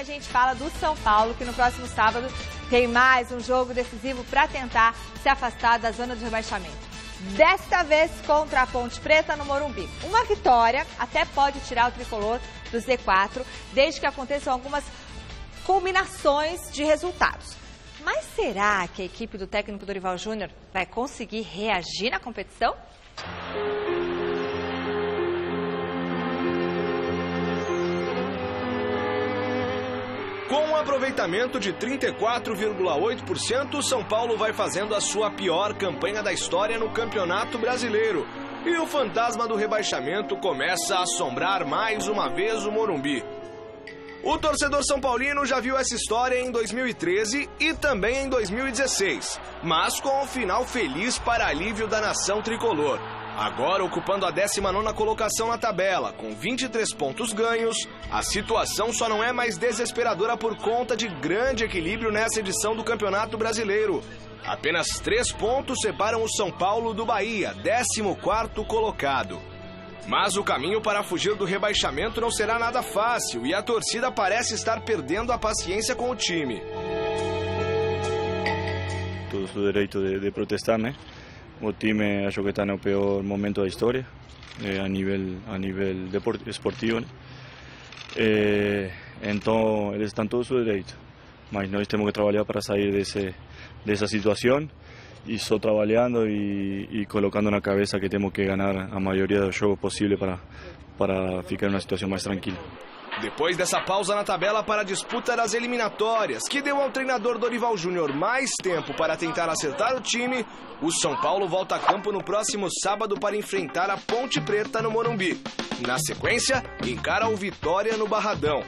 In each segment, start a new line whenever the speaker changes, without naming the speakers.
a gente fala do São Paulo, que no próximo sábado tem mais um jogo decisivo para tentar se afastar da zona de rebaixamento. Desta vez contra a Ponte Preta no Morumbi. Uma vitória até pode tirar o tricolor do Z4, desde que aconteçam algumas combinações de resultados. Mas será que a equipe do técnico Dorival Júnior vai conseguir reagir na competição?
Com um aproveitamento de 34,8%, o São Paulo vai fazendo a sua pior campanha da história no Campeonato Brasileiro. E o fantasma do rebaixamento começa a assombrar mais uma vez o Morumbi. O torcedor são paulino já viu essa história em 2013 e também em 2016, mas com um final feliz para alívio da nação tricolor. Agora, ocupando a 19ª colocação na tabela, com 23 pontos ganhos, a situação só não é mais desesperadora por conta de grande equilíbrio nessa edição do Campeonato Brasileiro. Apenas 3 pontos separam o São Paulo do Bahia, 14º colocado. Mas o caminho para fugir do rebaixamento não será nada fácil e a torcida parece estar perdendo a paciência com o time.
Todo o direito de protestar, né? O time acho que está no pior momento da história, a nível esportivo, né? Então eles estão todo o seu direito, mas nós temos que trabalhar para sair dessa situação e só trabalhando e colocando na cabeça que temos que ganhar a maioria dos jogos possível para ficar em uma situação mais tranquila.
Depois dessa pausa na tabela para a disputa das eliminatórias, que deu ao treinador Dorival Júnior mais tempo para tentar acertar o time, o São Paulo volta a campo no próximo sábado para enfrentar a Ponte Preta no Morumbi. Na sequência, encara o Vitória no Barradão.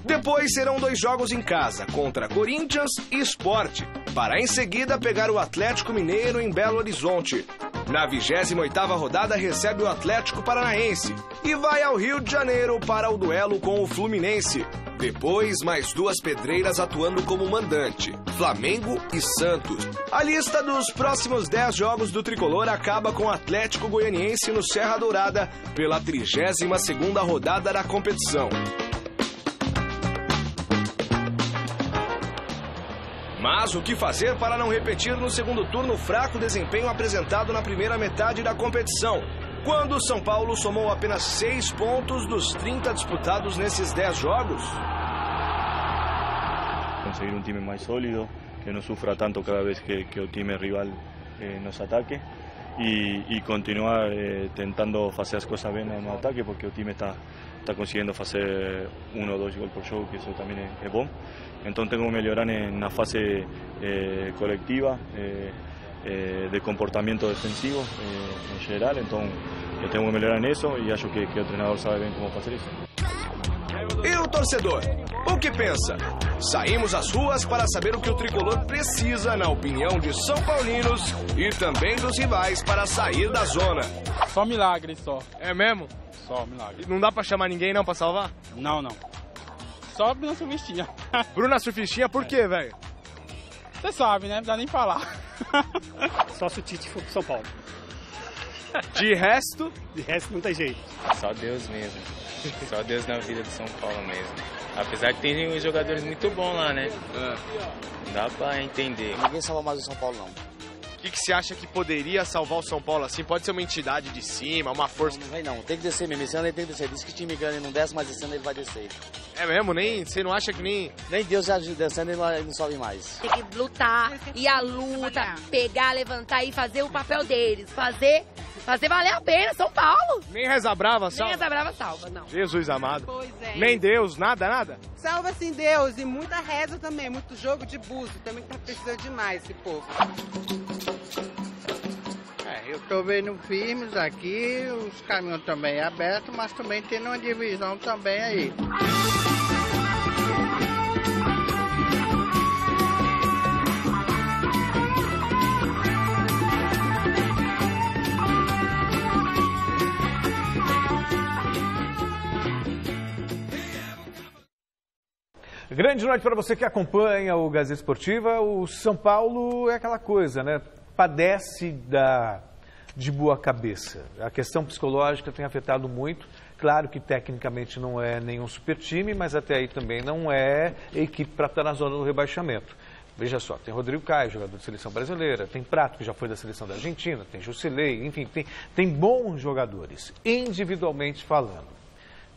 Depois serão 2 jogos em casa, contra Corinthians e Sport, para em seguida pegar o Atlético Mineiro em Belo Horizonte. Na 28ª rodada recebe o Atlético Paranaense e vai ao Rio de Janeiro para o duelo com o Fluminense. Depois, mais 2 pedreiras atuando como mandante, Flamengo e Santos. A lista dos próximos 10 jogos do tricolor acaba com o Atlético Goianiense no Serra Dourada pela 32ª rodada da competição. Mas o que fazer para não repetir no segundo turno o fraco desempenho apresentado na primeira metade da competição, quando o São Paulo somou apenas 6 pontos dos 30 disputados nesses 10 jogos?
Conseguir um time mais sólido, que não sofra tanto cada vez que o time rival nos ataque e continuar tentando fazer as coisas bem no ataque, porque o time está conseguindo fazer 1 ou 2 gols por jogo, que isso também é bom. Então tengo que melhorar na fase colectiva, de comportamento defensivo em geral, então eu tenho que melhorar nisso e acho que o treinador sabe bem como fazer isso.
E o torcedor, o que pensa? Saímos às ruas para saber o que o tricolor precisa, na opinião de são paulinos e também dos rivais, para sair da zona.
Só milagre, só.
É mesmo?
Só milagre.
Não dá para chamar ninguém não para salvar?
Não. Só Bruna Surfistinha.
Bruna Surfistinha, por quê, velho?
Você sabe, né? Não precisa nem falar.
Só se o Tite for pro São Paulo.
De resto?
De resto não tem jeito.
Só Deus mesmo. Só Deus na vida do São Paulo mesmo. Apesar que tem uns jogadores muito bons lá, né? Dá pra entender.
Ninguém salva mais o São Paulo, não.
O que você acha que poderia salvar o São Paulo assim? Pode ser uma entidade de cima, uma força...
Não vem não, tem que descer mesmo, esse ano ele tem que descer. Diz que o time ganha e não desce, mas esse ano ele vai descer.
É mesmo? Você não acha que nem...
Nem Deus já descendo, ele não sobe mais.
Tem que lutar, e a luta, pegar, levantar e fazer o papel deles. Fazer valer a pena, São Paulo.
Nem reza brava salva?
Nem reza brava salva, não.
Jesus amado.
Pois é.
Nem Deus, nada?
Salva sim Deus e muita reza também, muito jogo de búzio, também tá precisando demais esse povo.
Eu estou vendo firmes aqui, os caminhos também abertos, mas também tem uma divisão também aí.
Grande noite para você que acompanha o Gazeta Esportiva. O São Paulo é aquela coisa, né? Padece de boa cabeça. A questão psicológica tem afetado muito. Claro que tecnicamente não é nenhum super time, mas até aí também não é equipe para estar na zona do rebaixamento. Veja só, tem Rodrigo Caio, jogador de seleção brasileira, tem Prato, que já foi da seleção da Argentina, tem Jusilei, enfim, tem bons jogadores, individualmente falando.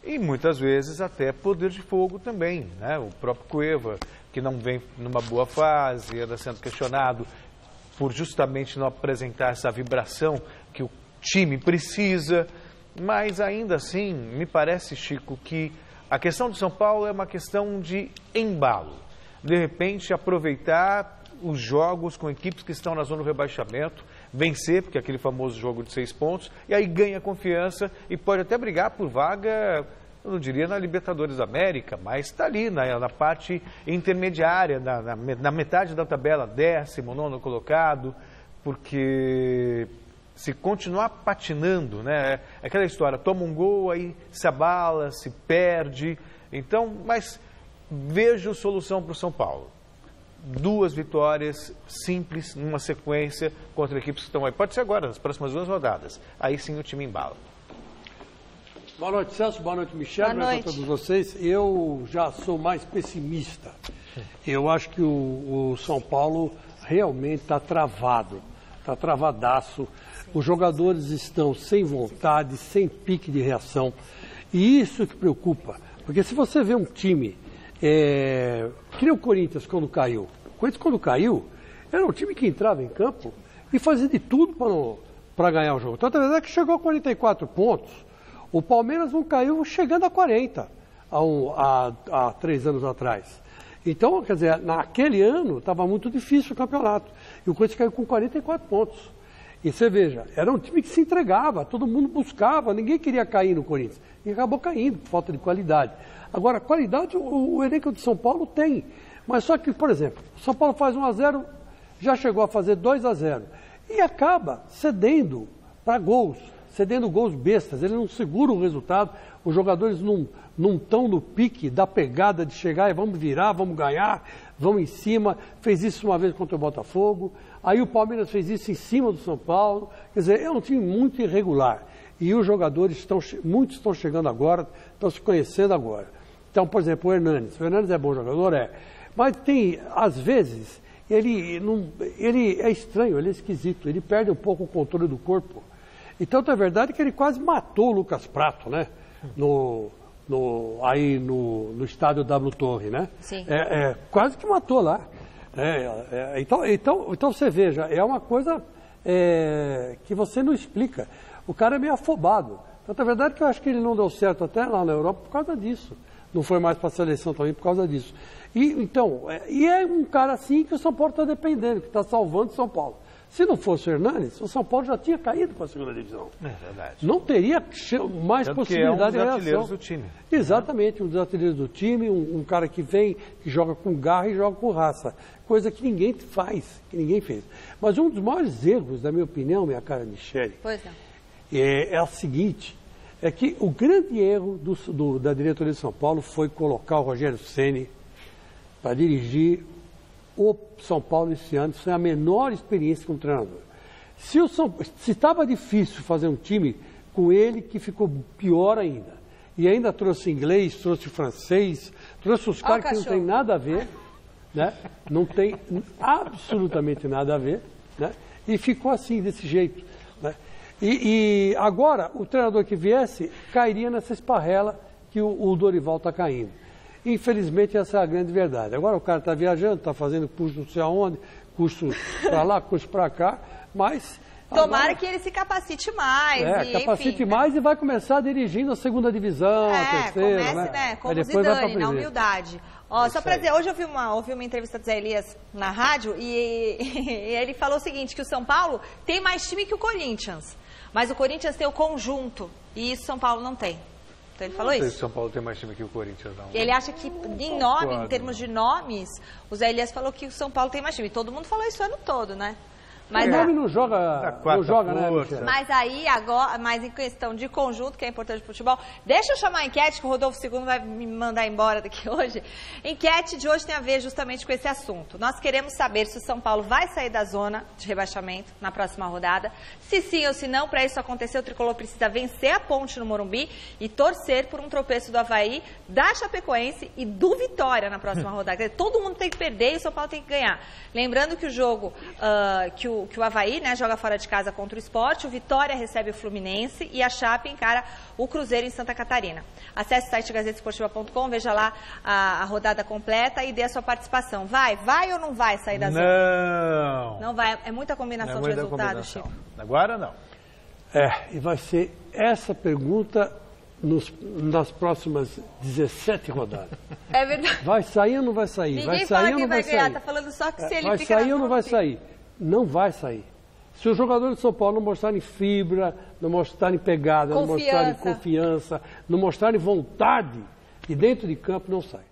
E muitas vezes até poder de fogo também, né? O próprio Cueva, que não vem numa boa fase, anda sendo questionado por justamente não apresentar essa vibração que o time precisa. Mas ainda assim, me parece, Chico, que a questão do São Paulo é uma questão de embalo. De repente, aproveitar os jogos com equipes que estão na zona do rebaixamento, vencer, porque é aquele famoso jogo de 6 pontos, e aí ganha confiança e pode até brigar por vaga, eu não diria na Libertadores da América, mas está ali na parte intermediária, na metade da tabela, 19º colocado, porque se continuar patinando, né, é aquela história, toma um gol, aí se abala, se perde. Então, mas vejo solução para o São Paulo. 2 vitórias simples, numa sequência, contra equipes que estão aí. Pode ser agora, nas próximas 2 rodadas. Aí sim o time embala.
Boa noite, Celso. Boa noite, Michel. Boa noite a todos vocês. Eu já sou mais pessimista. Eu acho que o São Paulo realmente está travado. Está travadaço. Os jogadores estão sem vontade, sem pique de reação. E isso que preocupa. Porque se você vê um time, que nem o Corinthians quando caiu. O Corinthians quando caiu, era um time que entrava em campo e fazia de tudo para ganhar o jogo. Então, a verdade é que chegou a 44 pontos. O Palmeiras não caiu chegando a 40, há 3 anos atrás. Então, quer dizer, naquele ano estava muito difícil o campeonato. E o Corinthians caiu com 44 pontos. E você veja, era um time que se entregava, todo mundo buscava, ninguém queria cair no Corinthians. E acabou caindo, por falta de qualidade. Agora, qualidade o elenco de São Paulo tem. Mas só que, por exemplo, o São Paulo faz 1-0, já chegou a fazer 2-0. E acaba cedendo para gols, cedendo gols bestas. Ele não segura o resultado, os jogadores não estão no pique da pegada de chegar e vamos virar, vamos ganhar, vamos em cima. Fez isso uma vez contra o Botafogo. Aí o Palmeiras fez isso em cima do São Paulo. Quer dizer, é um time muito irregular. E os jogadores, muitos estão chegando agora, estão se conhecendo agora. Então, por exemplo, o Hernanes. O Hernanes é bom jogador? É. Mas tem, às vezes, ele é estranho, ele é esquisito. Ele perde um pouco o controle do corpo. Então, é verdade que ele quase matou o Lucas Prato, né? Aí no estádio W Torre, né? Sim. Quase que matou lá. Então você veja, é uma coisa que você não explica. O cara é meio afobado. Então, é verdade que eu acho que ele não deu certo até lá na Europa por causa disso. Não foi mais para a seleção também por causa disso. E é um cara assim que o São Paulo está dependendo, que está salvando o São Paulo. Se não fosse o Hernanes, o São Paulo já tinha caído para a segunda divisão. É verdade. Não teria mais possibilidade de reação. É um dos artilheiros do time. Exatamente, um dos artilheiros do time, um cara que vem, que joga com garra e joga com raça. Coisa que ninguém faz, que ninguém fez. Mas um dos maiores erros, na minha opinião, minha cara Michele, é o seguinte, é que o grande erro da diretoria de São Paulo foi colocar o Rogério Ceni para dirigir o São Paulo esse ano, sem a menor experiência como treinador. Se estava difícil fazer um time com ele, que ficou pior ainda. E ainda trouxe inglês, trouxe francês, trouxe os caras que não tem nada a ver, né? Não tem absolutamente nada a ver, né? E ficou assim, desse jeito, né? E agora, o treinador que viesse, cairia nessa esparrela que o Dorival está caindo. Infelizmente, essa é a grande verdade. Agora o cara está viajando, está fazendo curso não sei aonde, curso para lá, curso para cá, mas...
Tomara
agora,
que ele se capacite mais.
Capacite mais, né? E vai começar dirigindo a segunda divisão, a terceira,
comece,
né?
Como o Zidane, na humildade. Só para dizer, hoje eu ouvi uma entrevista do Zé Elias na rádio e ele falou o seguinte, que o São Paulo tem mais time que o Corinthians, mas o Corinthians tem o conjunto e isso o São Paulo não tem. Então ele falou isso.
Não sei se o São Paulo tem mais time que o Corinthians, não.
Ele acha que, em termos de nomes, o Zé Elias falou que o São Paulo tem mais time. Todo mundo falou isso o ano todo, né? Mas
o nome não joga, né, Michele?
Mas aí, agora, mas em questão de conjunto, que é importante pro futebol, deixa eu chamar a enquete, que o Rodolfo II vai me mandar embora daqui hoje. Enquete de hoje tem a ver justamente com esse assunto. Nós queremos saber se o São Paulo vai sair da zona de rebaixamento na próxima rodada. Se sim ou se não, para isso acontecer, o Tricolor precisa vencer a Ponte no Morumbi e torcer por um tropeço do Avaí, da Chapecoense e do Vitória na próxima rodada. Quer dizer, todo mundo tem que perder e o São Paulo tem que ganhar. Lembrando que o jogo que o Avaí, né, joga fora de casa contra o Sport, o Vitória recebe o Fluminense e a Chape encara o Cruzeiro em Santa Catarina. Acesse o site gazetesportiva.com, veja lá a rodada completa e dê a sua participação. Vai ou não vai sair da zona?
Não.
Não vai. É muita combinação de resultados, Chico.
Agora não.
E vai ser essa pergunta nas próximas 17 rodadas.
É verdade.
Vai sair ou não vai sair?
Ninguém
vai
fala
sair
quem
ou não
vai ganhar,
sair?
tá falando só que se ele
vai
fica
sair ou não vai sair? Não vai sair. Se os jogadores de São Paulo não mostrarem fibra, não mostrarem pegada, não mostrarem confiança, não mostrarem vontade, e dentro de campo não sai.